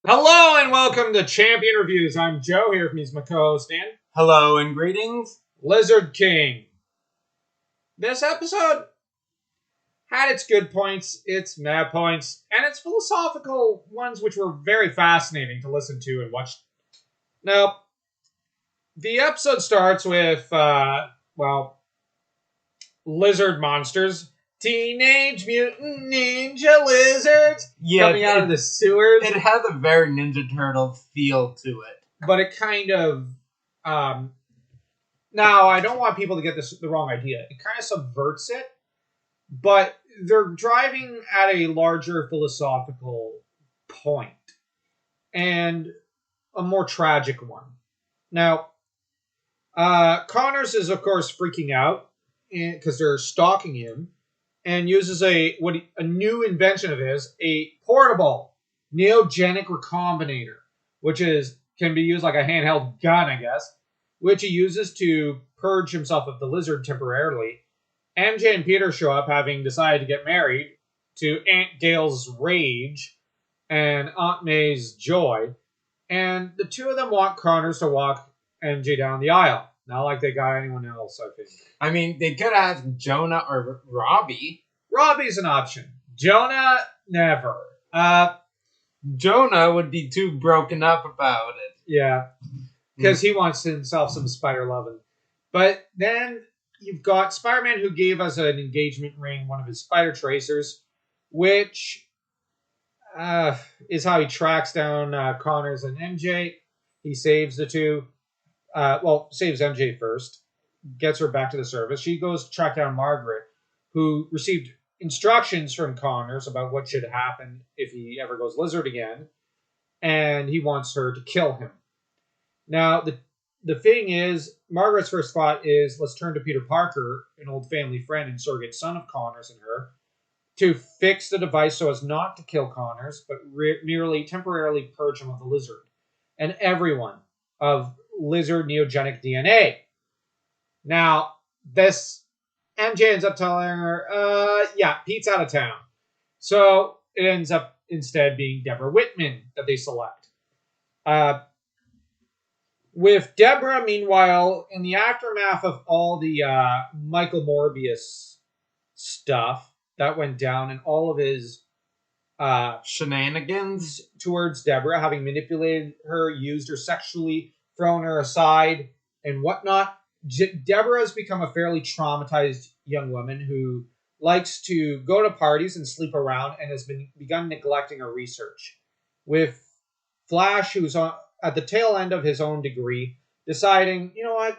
Hello and welcome to Champion Reviews. I'm Joe, here with me is my co-host Dan. Hello and greetings. Lizard King. This episode had its good points, its mad points, and its philosophical ones which were very fascinating to listen to and watch. Now, the episode starts with, lizard monsters. Teenage Mutant Ninja Lizards coming out of the sewers. It had a very Ninja Turtle feel to it. But it kind of... now, I don't want people to get the wrong idea. It kind of subverts it, but they're driving at a larger philosophical point and a more tragic one. Now, Connors is, of course, freaking out because they're stalking him and uses a new invention of his, a portable neogenic recombinator, which can be used like a handheld gun, I guess, which he uses to purge himself of the lizard temporarily. MJ and Peter show up, having decided to get married, to Aunt Gail's rage and Aunt May's joy, and the two of them want Connors to walk MJ down the aisle. Not like they got anyone else, I think. I mean, they could have Jonah or Robbie. Robbie's an option. Jonah, never. Jonah would be too broken up about it. Yeah, because he wants himself some spider loving. But then you've got Spider-Man, who gave us an engagement ring, one of his spider tracers, which is how he tracks down Connors and MJ. He saves the two. Saves MJ first, gets her back to the service. She goes to track down Margaret, who received instructions from Connors about what should happen if he ever goes lizard again, and he wants her to kill him. Now, the thing is, Margaret's first thought is, let's turn to Peter Parker, an old family friend and surrogate son of Connors and her, to fix the device so as not to kill Connors, but merely temporarily purge him of the lizard and everyone of lizard neogenic DNA. Now, this MJ ends up telling her, Pete's out of town. So it ends up instead being Deborah Whitman that they select. With Deborah, meanwhile, in the aftermath of all the Michael Morbius stuff that went down and all of his shenanigans towards Deborah, having manipulated her, used her sexually, thrown her aside, and whatnot, Deborah has become a fairly traumatized young woman who likes to go to parties and sleep around and has begun neglecting her research. With Flash, who's at the tail end of his own degree, deciding, you know what,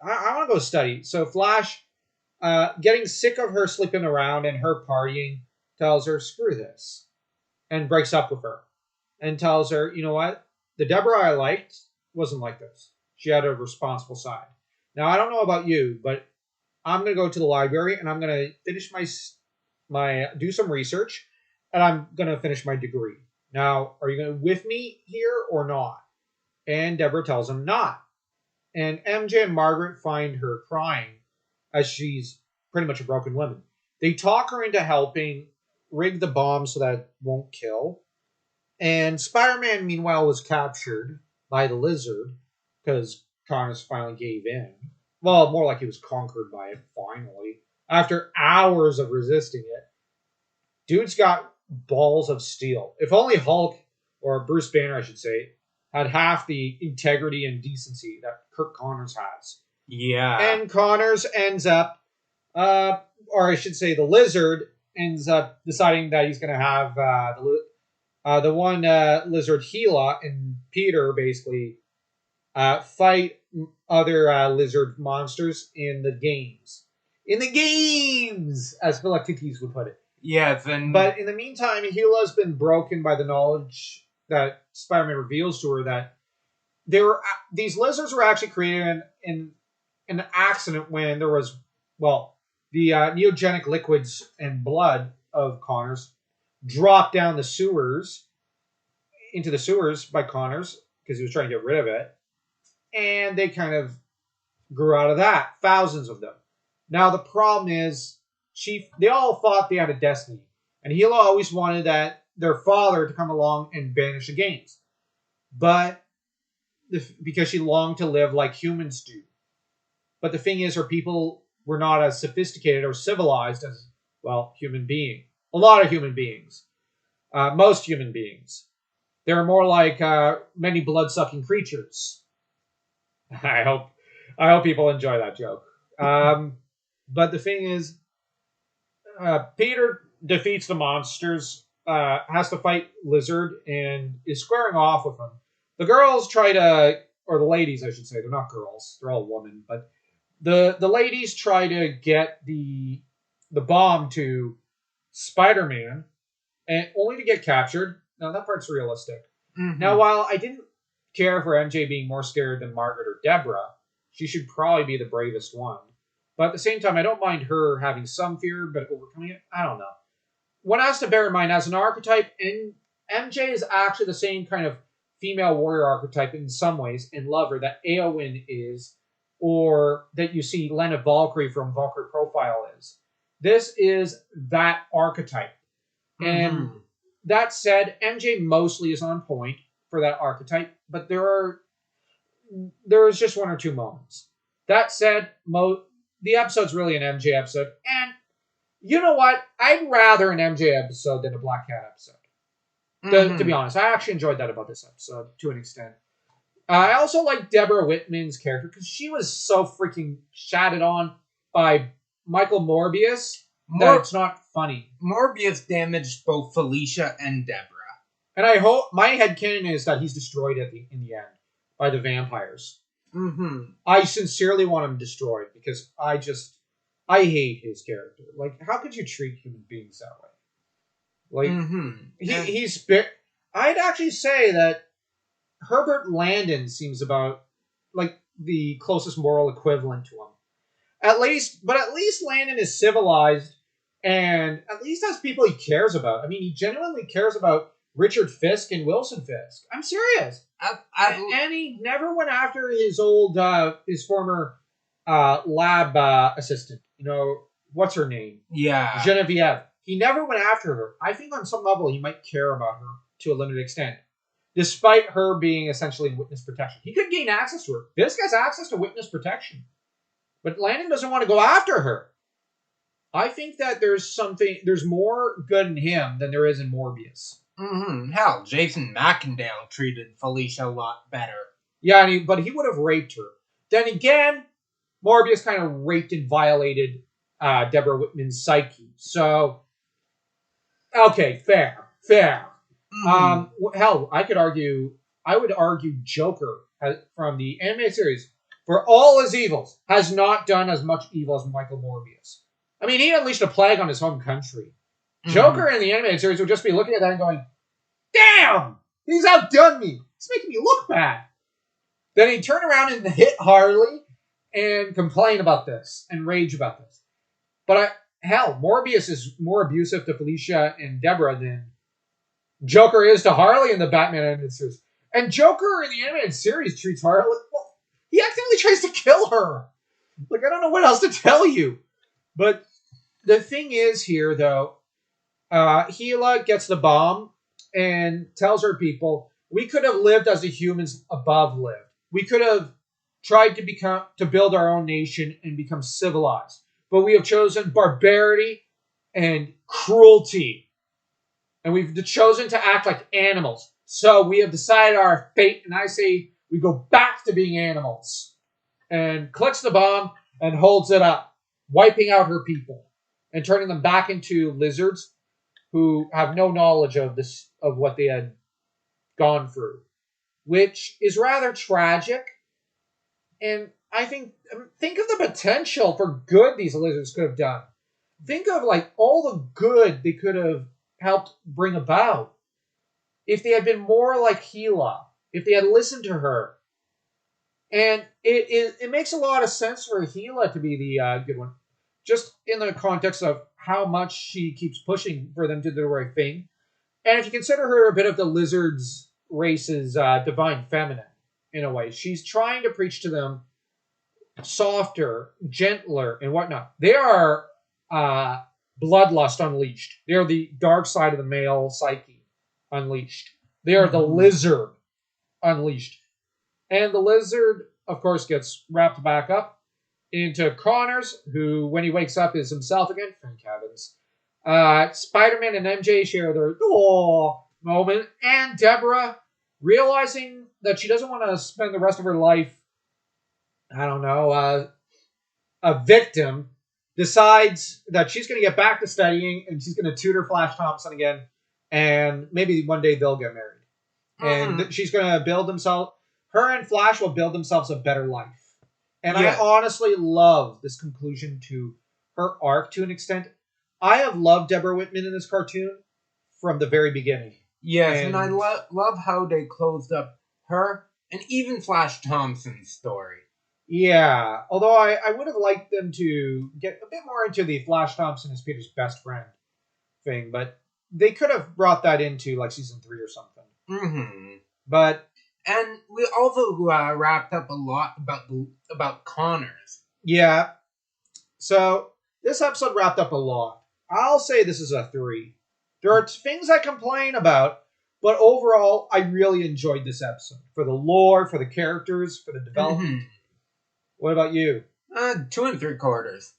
I want to go study. So Flash, getting sick of her sleeping around and her partying, tells her, screw this, and breaks up with her. And tells her, you know what, the Deborah I liked wasn't like this. She had a responsible side. Now, I don't know about you, but I'm going to go to the library and I'm going to finish do some research, and I'm going to finish my degree. Now, are you going to with me here or not? And Deborah tells him not. And MJ and Margaret find her crying, as she's pretty much a broken woman. They talk her into helping rig the bomb so that it won't kill. And Spider-Man, meanwhile, was captured by the lizard because Connors finally gave in. Well, more like he was conquered by it, finally. After hours of resisting it, dude's got balls of steel. If only Hulk, or Bruce Banner, I should say, had half the integrity and decency that Kirk Connors has. Yeah. And Connors ends up, or I should say the lizard ends up deciding that he's going to have the one lizard, Gila, and Peter basically fight other lizard monsters in the games. In the games, as Philoctetes would put it. Yes, but in the meantime, Gila's been broken by the knowledge that Spider-Man reveals to her that these lizards were actually created in an accident when there was, the neogenic liquids and blood of Connors dropped down into the sewers by Connors because he was trying to get rid of it. And they kind of grew out of that. Thousands of them. Now, the problem is, they all thought they had a destiny. And Hilo always wanted that their father to come along and banish the games. But because she longed to live like humans do. But the thing is, her people were not as sophisticated or civilized as, well, human beings. A lot of human beings. Most human beings. They were more like many blood-sucking creatures. I hope people enjoy that joke. But the thing is, Peter defeats the monsters, has to fight Lizard, and is squaring off with them. The girls try to, or the ladies, I should say, they're not girls, they're all women, but the ladies try to get the bomb to Spider-Man, and only to get captured. Now, that part's realistic. Mm-hmm. Now, while I didn't care for MJ being more scared than Margaret or Deborah, she should probably be the bravest one. But at the same time, I don't mind her having some fear, but overcoming it, I don't know. One has to bear in mind, as an archetype, MJ is actually the same kind of female warrior archetype in some ways, and lover, that Eowyn is, or that you see Lena Valkyrie from Valkyrie Profile is. This is that archetype. And that said, MJ mostly is on point for that archetype, but there's just one or two moments. That said, the episode's really an MJ episode, and you know what? I'd rather an MJ episode than a Black Cat episode. To be honest, I actually enjoyed that about this episode to an extent. I also like Deborah Whitman's character because she was so freaking shatted on by Michael Morbius that it's not funny. Morbius damaged both Felicia and Deborah. And I hope, my headcanon is that he's destroyed in the end by the vampires. I sincerely want him destroyed because I hate his character. Like, how could you treat human beings that way? Like, he's... I'd actually say that Herbert Landon seems about like the closest moral equivalent to him. At least Landon is civilized and at least has people he cares about. I mean, he genuinely cares about Richard Fisk and Wilson Fisk. I'm serious. And he never went after his old, his former lab assistant. You know, what's her name? Yeah. Genevieve. He never went after her. I think on some level he might care about her to a limited extent. Despite her being essentially in witness protection. He could gain access to her. Fisk has access to witness protection. But Landon doesn't want to go after her. I think that there's more good in him than there is in Morbius. Hell, Jason McIndale treated Felicia a lot better. Yeah, but he would have raped her. Then again, Morbius kind of raped and violated Deborah Whitman's psyche. So, okay, fair. Hell, I would argue Joker from the animated series, for all his evils, has not done as much evil as Michael Morbius. I mean, he unleashed a plague on his home country. Joker in the animated series would just be looking at that and going, damn, he's outdone me. He's making me look bad. Then he'd turn around and hit Harley and complain about this and rage about this. But Morbius is more abusive to Felicia and Deborah than Joker is to Harley in the Batman animated series. And Joker in the animated series treats Harley, well, he actively tries to kill her. Like, I don't know what else to tell you. But the thing is here, though, Gila gets the bomb and tells her people, we could have lived as the humans above lived. We could have tried to build our own nation and become civilized. But we have chosen barbarity and cruelty. And we've chosen to act like animals. So we have decided our fate, and I say we go back to being animals. And clicks the bomb and holds it up, wiping out her people and turning them back into lizards who have no knowledge of what they had gone through, which is rather tragic. And I think of the potential for good these lizards could have done. Think of like all the good they could have helped bring about if they had been more like Gila, if they had listened to her. And it makes a lot of sense for Gila to be the good one, just in the context of how much she keeps pushing for them to do the right thing. And if you consider her a bit of the lizard's race's divine feminine, in a way, she's trying to preach to them softer, gentler, and whatnot. They are bloodlust unleashed. They're the dark side of the male psyche. unleashed. They are the lizard unleashed. And the lizard, of course, gets wrapped back up into Connors, who, when he wakes up, is himself again. Thank heavens. Spider-Man and MJ share their moment. And Deborah, realizing that she doesn't want to spend the rest of her life, I don't know, a victim, decides that she's going to get back to studying and she's going to tutor Flash Thompson again. And maybe one day they'll get married. And she's going to build themselves. Her and Flash will build themselves a better life. And I honestly love this conclusion to her arc to an extent. I have loved Deborah Whitman in this cartoon from the very beginning. Yes, and I love how they closed up her and even Flash Thompson's story. Yeah, although I would have liked them to get a bit more into the Flash Thompson as Peter's best friend thing, but they could have brought that into like season 3 or something. Mm-hmm. But and we also wrapped up a lot about Connors. Yeah, so this episode wrapped up a lot. I'll say this is a 3. There are things I complain about, but overall, I really enjoyed this episode for the lore, for the characters, for the development. Mm-hmm. What about you? 2 3/4.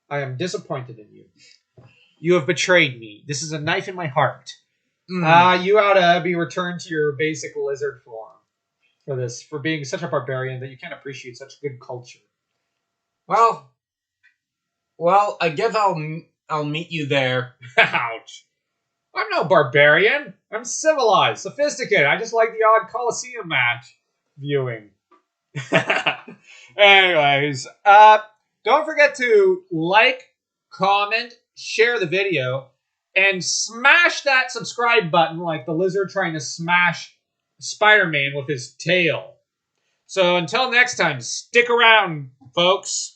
I am disappointed in you. You have betrayed me. This is a knife in my heart. You ought to be returned to your basic lizard form for this, for being such a barbarian that you can't appreciate such good culture. Well, I guess I'll meet you there. Ouch. I'm no barbarian. I'm civilized, sophisticated. I just like the odd Coliseum match viewing. Anyways, don't forget to like, comment, share the video, and smash that subscribe button like the lizard trying to smash Spider-Man with his tail. So until next time, stick around, folks.